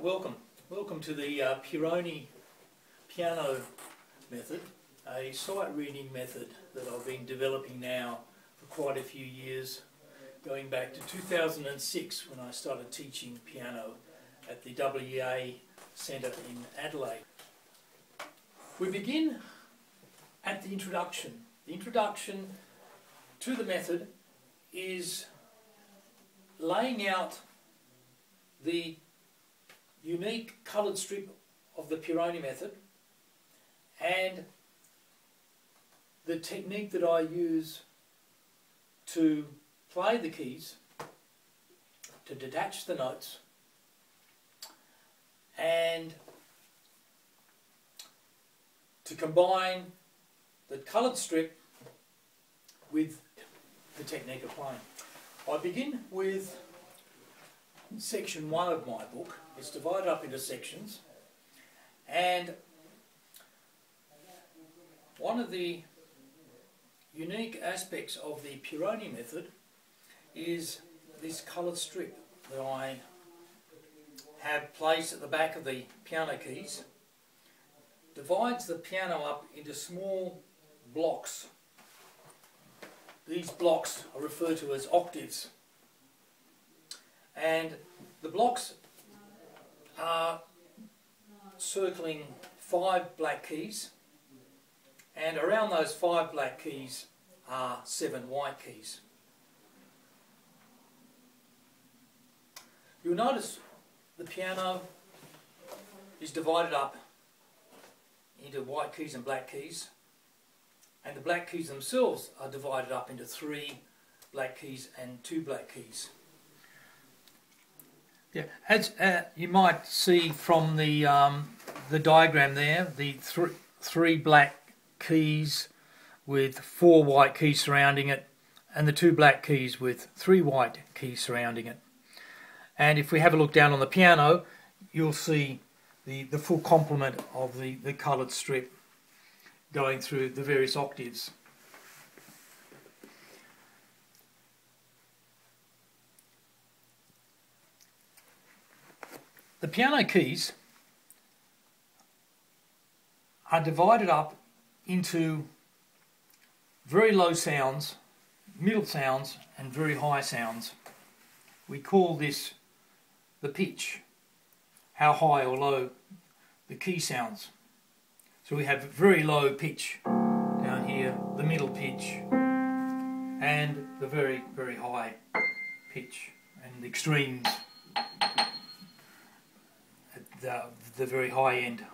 Welcome to the Pieroni piano method, a sight reading method that I've been developing now for quite a few years, going back to 2006 when I started teaching piano at the WEA Centre in Adelaide. We begin at the introduction. The introduction to the method is laying out the unique coloured strip of the Pieroni method and the technique that I use to play the keys, to detach the notes, and to combine the coloured strip with the technique of playing. I begin with section 1 of my book. It's divided up into sections, and one of the unique aspects of the Pieroni method is this coloured strip that I have placed at the back of the piano keys. Divides the piano up into small blocks. These blocks are referred to as octaves, and the blocks are circling 5 black keys, and around those 5 black keys are 7 white keys. You'll notice the piano is divided up into white keys and black keys, and the black keys themselves are divided up into 3 black keys and 2 black keys. Yeah, as you might see from the diagram there, the three black keys with 4 white keys surrounding it, and the 2 black keys with 3 white keys surrounding it. And if we have a look down on the piano, you'll see the full complement of the coloured strip going through the various octaves. The piano keys are divided up into very low sounds, middle sounds, and very high sounds. We call this the pitch, how high or low the key sounds. So we have very low pitch down here, the middle pitch, and the very, very high pitch, and the extremes at the very high end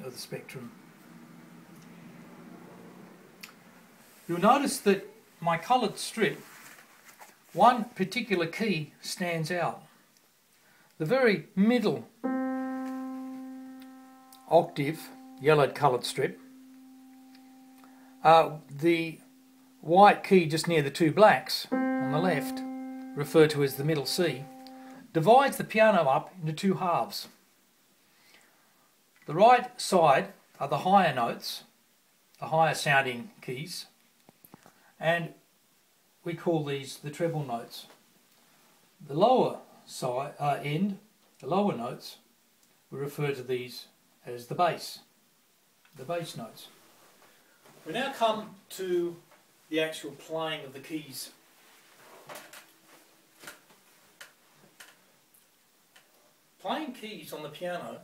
of the spectrum. You'll notice that my coloured strip, one particular key stands out. The very middle octave, yellowed coloured strip, the white key just near the 2 blacks on the left, referred to as the middle C, divides the piano up into 2 halves. The right side are the higher notes, the higher sounding keys, and we call these the treble notes. The lower side end, the lower notes, we refer to these as the bass notes. We now come to the actual playing of the keys. Playing keys on the piano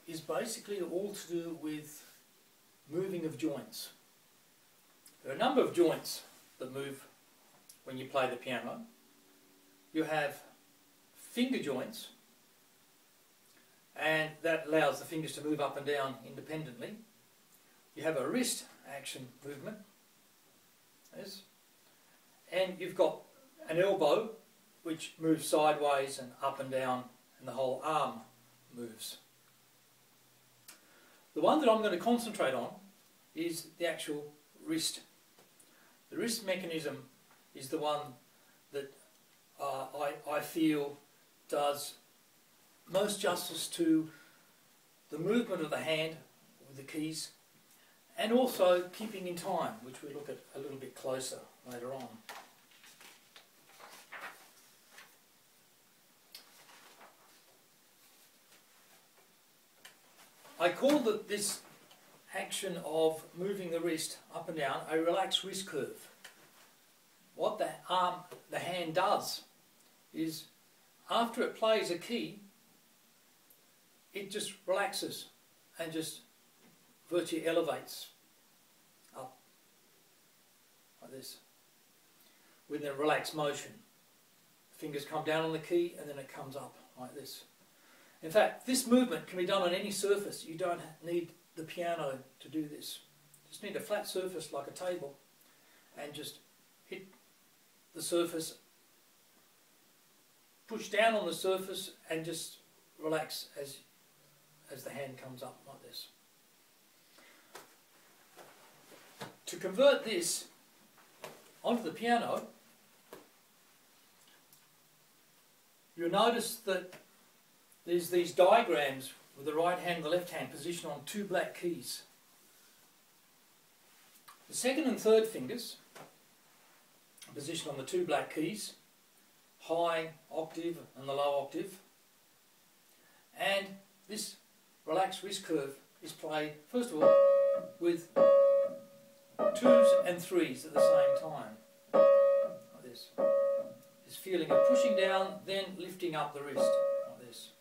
is basically all to do with moving of joints. There are a number of joints that move when you play the piano. You have finger joints, and that allows the fingers to move up and down independently. You have a wrist action movement, yes, and you've got an elbow which moves sideways and up and down, and the whole arm moves. The one that I'm going to concentrate on is the actual wrist. The wrist mechanism is the one that I feel does most justice to the movement of the hand with the keys, and also keeping in time, which we look at a little bit closer later on. I call this action of moving the wrist up and down a relaxed wrist curve. What the hand does is, after it plays a key, it just relaxes and just virtually elevates up like this with a relaxed motion. Fingers come down on the key and then it comes up like this. In fact, this movement can be done on any surface. You don't need the piano to do this. You just need a flat surface like a table and just hit the surface, push down on the surface and just relax as the hand comes up like this. To convert this onto the piano, you'll notice that there's these diagrams with the right hand and the left hand positioned on two black keys. The second and third fingers are positioned on the two black keys, high octave and the low octave, and this relaxed wrist curve is played first of all with 2s and 3s at the same time, like this. This feeling of pushing down, then lifting up the wrist, like this.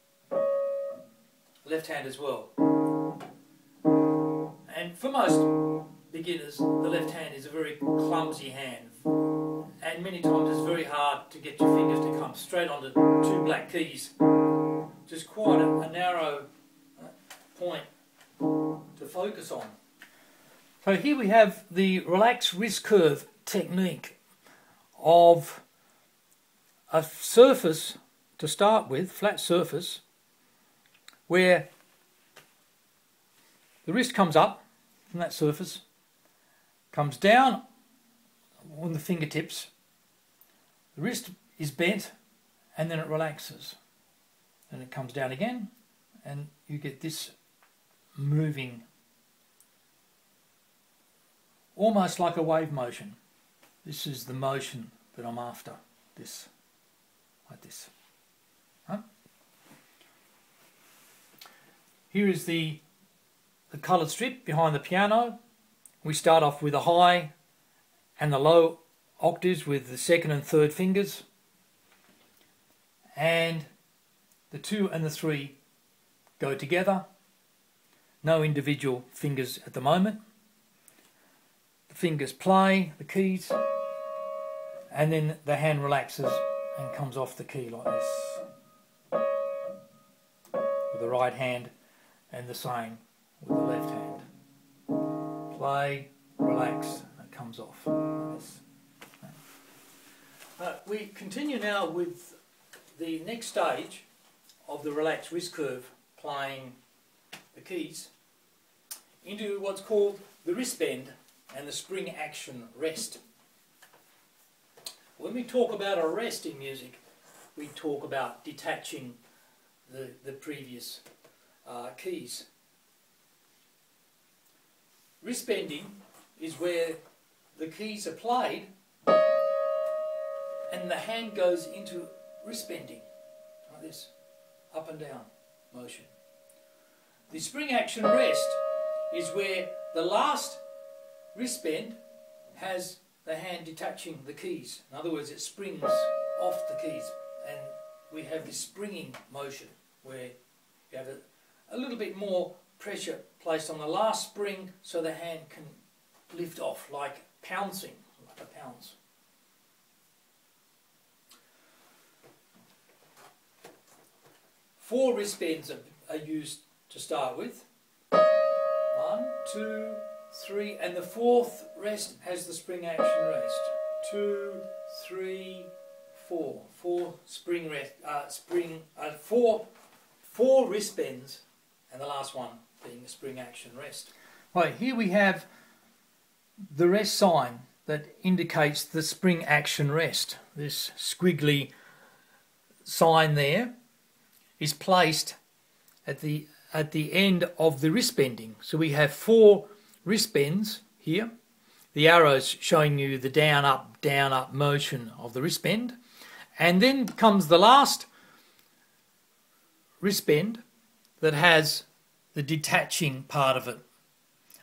Left hand as well. And for most beginners, the left hand is a very clumsy hand, and many times it's very hard to get your fingers to come straight onto two black keys. Just quite a narrow point to focus on. So here we have the relaxed wrist curve technique of a surface to start with, flat surface, where the wrist comes up from that surface, comes down on the fingertips, the wrist is bent, and then it relaxes. Then it comes down again, and you get this moving, almost like a wave motion. This is the motion that I'm after, this, like this. Huh? Here is the coloured strip behind the piano. We start off with the high and the low octaves with the second and third fingers, and the 2 and the 3 go together. No individual fingers at the moment. The fingers play the keys, and then the hand relaxes and comes off the key like this with the right hand, and the same with the left hand. Play, relax, and it comes off like this. We continue now with the next stage of the relaxed wrist curve, playing the keys, into what's called the wrist bend and the spring action rest. When we talk about a rest in music, we talk about detaching the previous keys. Wrist bending is where the keys are played and the hand goes into wrist bending, like this, up and down motion. The spring action rest is where the last wrist bend has the hand detaching the keys. In other words, it springs off the keys, and we have this springing motion where you have a little bit more pressure placed on the last spring so the hand can lift off, like pouncing, like a pounce. Four wrist bends are used to start with. 1, 2, 3, and the fourth rest has the spring action rest. 2, 3, 4. Four spring rest. Four wrist bends, and the last one being the spring action rest. Right, here we have the rest sign that indicates the spring action rest. This squiggly sign there is placed at the end of the wrist bending. So we have 4 wrist bends here. The arrows showing you the down up motion of the wrist bend. And then comes the last wrist bend that has the detaching part of it.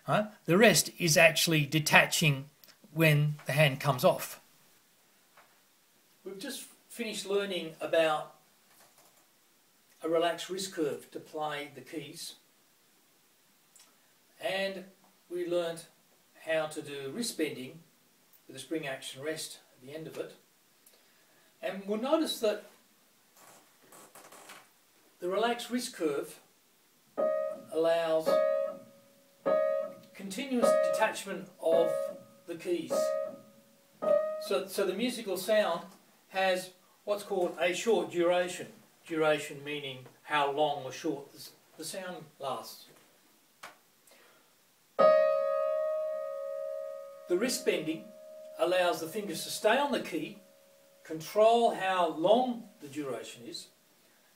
Right? The rest is actually detaching when the hand comes off. We've just finished learning about a relaxed wrist curve to play the keys, and we learnt how to do wrist bending with a spring action rest at the end of it. And we'll notice that the relaxed wrist curve allows continuous detachment of the keys. So the musical sound has what's called a short duration. Duration meaning how long or short the sound lasts. The wrist bending allows the fingers to stay on the key, control how long the duration is,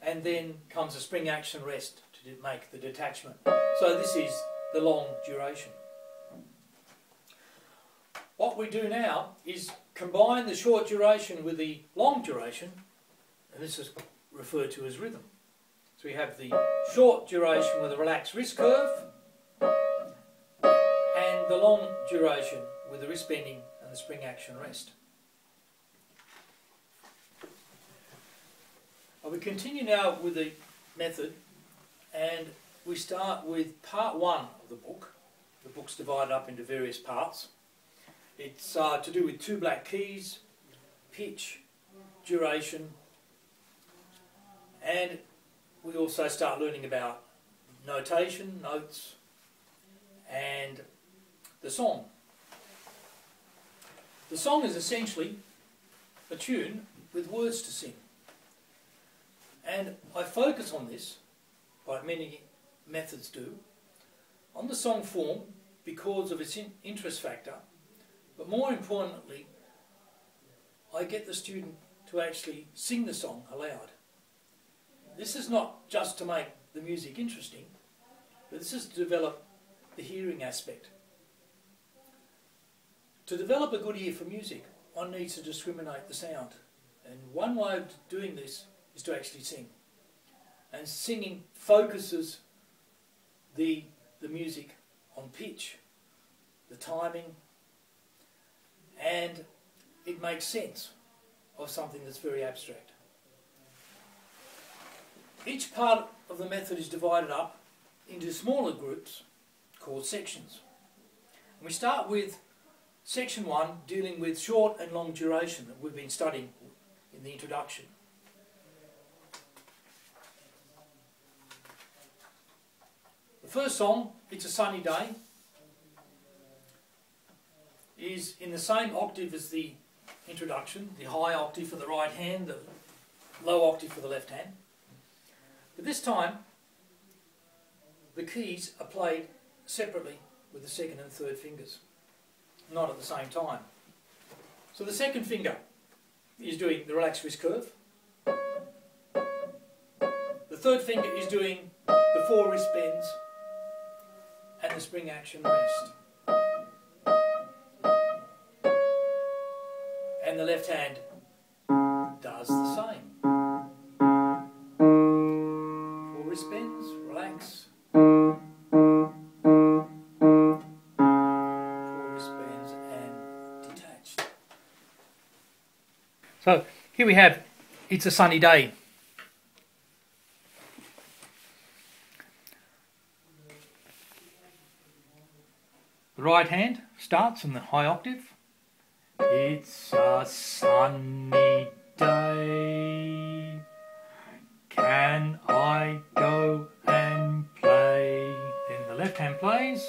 and then comes a spring action rest to make the detachment. So this is the long duration. What we do now is combine the short duration with the long duration, and this is referred to as rhythm. So we have the short duration with a relaxed wrist curve, and the long duration with the wrist bending and the spring action rest. We continue now with the method, and we start with part one of the book. The book's divided up into various parts. It's to do with two black keys, pitch, duration, and we also start learning about notation, notes, and the song. The song is essentially a tune with words to sing. And I focus on this, like many methods do, on the song form because of its interest factor, but more importantly, I get the student to actually sing the song aloud. This is not just to make the music interesting, but this is to develop the hearing aspect. To develop a good ear for music, one needs to discriminate the sound. And one way of doing this is to actually sing. And singing focuses the music on pitch, the timing, and it makes sense of something that's very abstract. Each part of the method is divided up into smaller groups called sections. And we start with section 1, dealing with short and long duration that we've been studying in the introduction. The first song, It's a Sunny Day, is in the same octave as the introduction, the high octave for the right hand, the low octave for the left hand. But this time, the keys are played separately with the second and third fingers, not at the same time. So the second finger is doing the relaxed wrist curve. The third finger is doing the 4 wrist bends and the spring action rest. And the left hand does the same. 4 wrist bends, relax. 4 wrist bends and detached. So here we have It's a Sunny Day. The right hand starts in the high octave. It's a sunny day. Can I go and play? Then the left hand plays.